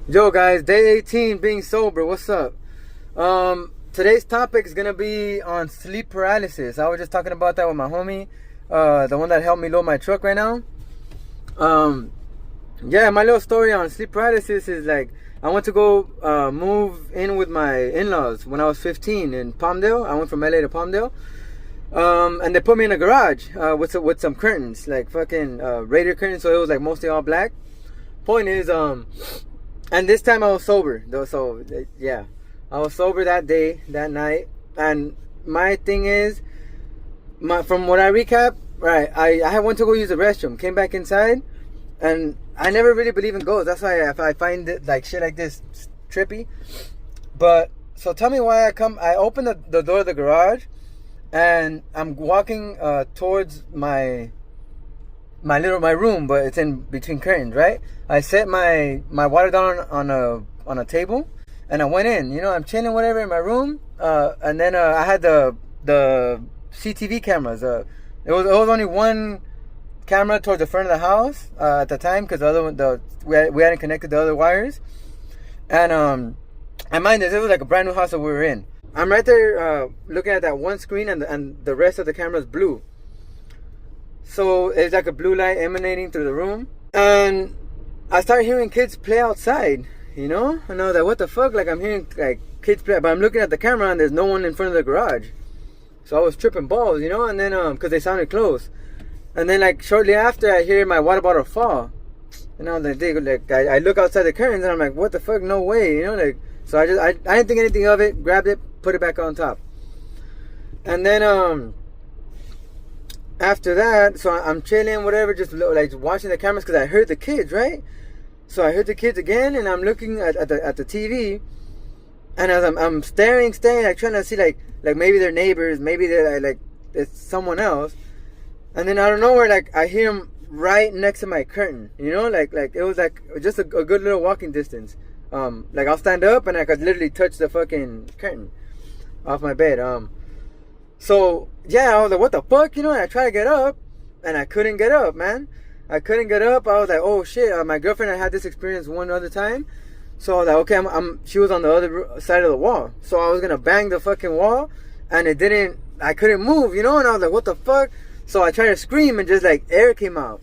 Yo guys, day 18 being sober. What's up? Today's topic is gonna be on sleep paralysis. I was just talking about that with my homie, the one that helped me load my truck right now. Yeah, my little story on sleep paralysis is like I went to go move in with my in-laws when I was 15 in Palmdale. I went from LA to Palmdale. And they put me in a garage with some curtains, like fucking radiator curtains, so it was like mostly all black. Point is, and this time I was sober though, so yeah, I was sober that day, that night. And my thing is, from what I recap, right, I went to go use the restroom, came back inside, and I never really believe in ghosts. That's why I find it like shit like this trippy. But so tell me why I opened the door of the garage, and I'm walking towards my room, but it's in between curtains, right? I set my water down on a table, and I went in. You know, I'm chilling whatever in my room, and then I had the CTV cameras. It was only one camera towards the front of the house at the time, because the other one, we hadn't connected the other wires. And mind this, it was like a brand new house that we were in. I'm right there looking at that one screen, and the rest of the camera is blue. So it's like a blue light emanating through the room. And I started hearing kids play outside, you know? And I was like, what the fuck? Like, I'm hearing like kids play, but I'm looking at the camera and there's no one in front of the garage. So I was tripping balls, you know? And then, because they sounded close. And then, like, shortly after, I hear my water bottle fall. And I was like, I look outside the curtains and I'm like, what the fuck? No way, you know? Like, so I didn't think anything of it, grabbed it, put it back on top. And then, after that, so I'm chilling, whatever, just like watching the cameras, because I heard the kids, right? So I heard the kids again, and I'm looking at the TV, and as I'm staring, like trying to see like maybe they're neighbors, maybe they're like it's someone else, and then out of nowhere, like I hear them right next to my curtain, you know, like it was like just a good little walking distance. Like I'll stand up and I could literally touch the fucking curtain off my bed. So, yeah, I was like, what the fuck, you know, and I tried to get up, and I couldn't get up, man. I couldn't get up. I was like, oh, shit, my girlfriend had this experience one other time, so I was like, okay, she was on the other side of the wall, so I was gonna bang the fucking wall, and I couldn't move, you know, and I was like, what the fuck, so I tried to scream, and just, like, air came out,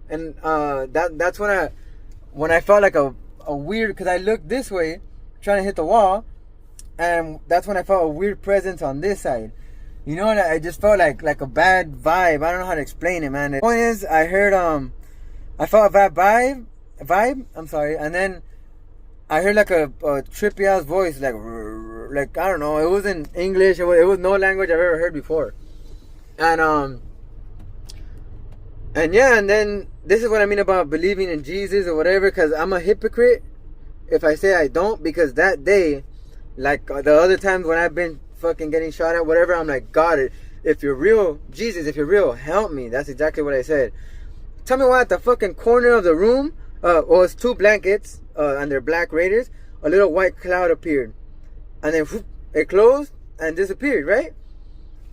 and, that's when I felt like a weird, because I looked this way, trying to hit the wall, and that's when I felt a weird presence on this side. You know, I just felt like a bad vibe. I don't know how to explain it, man. The point is, I heard, I felt a bad vibe, I'm sorry, and then I heard like a trippy ass voice, like, I don't know, it wasn't English, it was no language I've ever heard before. And yeah, and then, this is what I mean about believing in Jesus or whatever, because I'm a hypocrite if I say I don't, because that day, like the other times when I've been fucking getting shot at, whatever, I'm like, God, if you're real, Jesus, if you're real, help me. That's exactly what I said. Tell me why at the fucking corner of the room, it's two blankets, and they're black raiders, a little white cloud appeared, and then whoop, it closed and disappeared, right?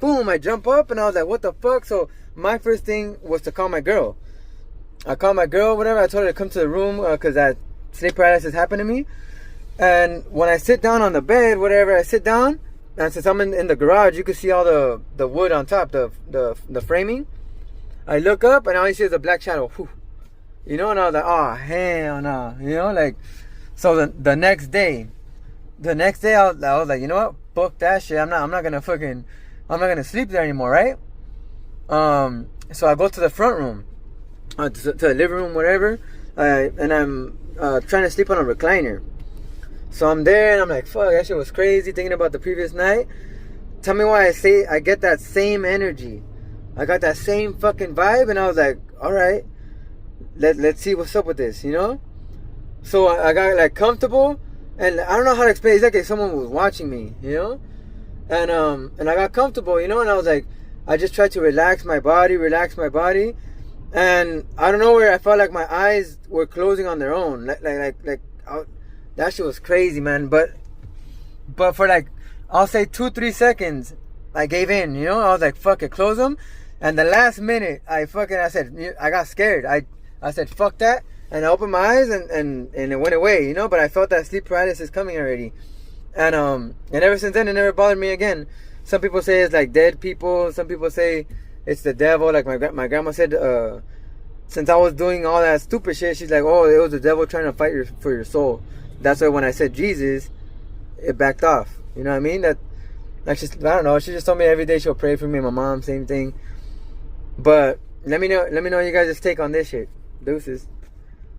Boom, I jump up and I was like, what the fuck? So my first thing was to call my girl. I called my girl, whatever, I told her to come to the room, because that sleep paralysis happened to me. And when I sit down on the bed, whatever, I sit down, and since I'm in the garage, you can see all the wood on top, the framing. I look up and all you see is a black shadow. Whew. You know, and I was like, oh, hell no. You know, like, so the next day I was like, you know what? Fuck that shit. I'm not gonna sleep there anymore, right? So I go to the front room, to the living room, whatever, and I'm trying to sleep on a recliner. So I'm there and I'm like, fuck, that shit was crazy, thinking about the previous night. Tell me why I say I get that same energy. I got that same fucking vibe, and I was like, alright, let's see what's up with this, you know? So I got like comfortable, and I don't know how to explain it. It's like someone was watching me, you know? And I got comfortable, you know, and I was like, I just tried to relax my body, and I don't know where I felt like my eyes were closing on their own, that shit was crazy, man. But for like, I'll say 2-3 seconds, I gave in, you know. I was like, fuck it, close them. And the last minute, I got scared. I said, fuck that. And I opened my eyes and it went away, you know. But I felt that sleep paralysis coming already, and ever since then it never bothered me again. Some people say it's like dead people. Some people say it's the devil. Like my grandma said, since I was doing all that stupid shit, she's like, oh, it was the devil trying to fight for your soul. That's why when I said Jesus, it backed off. You know what I mean? That's just, I don't know. She just told me every day she'll pray for me. My mom, same thing. But let me know you guys' take on this shit. Deuces.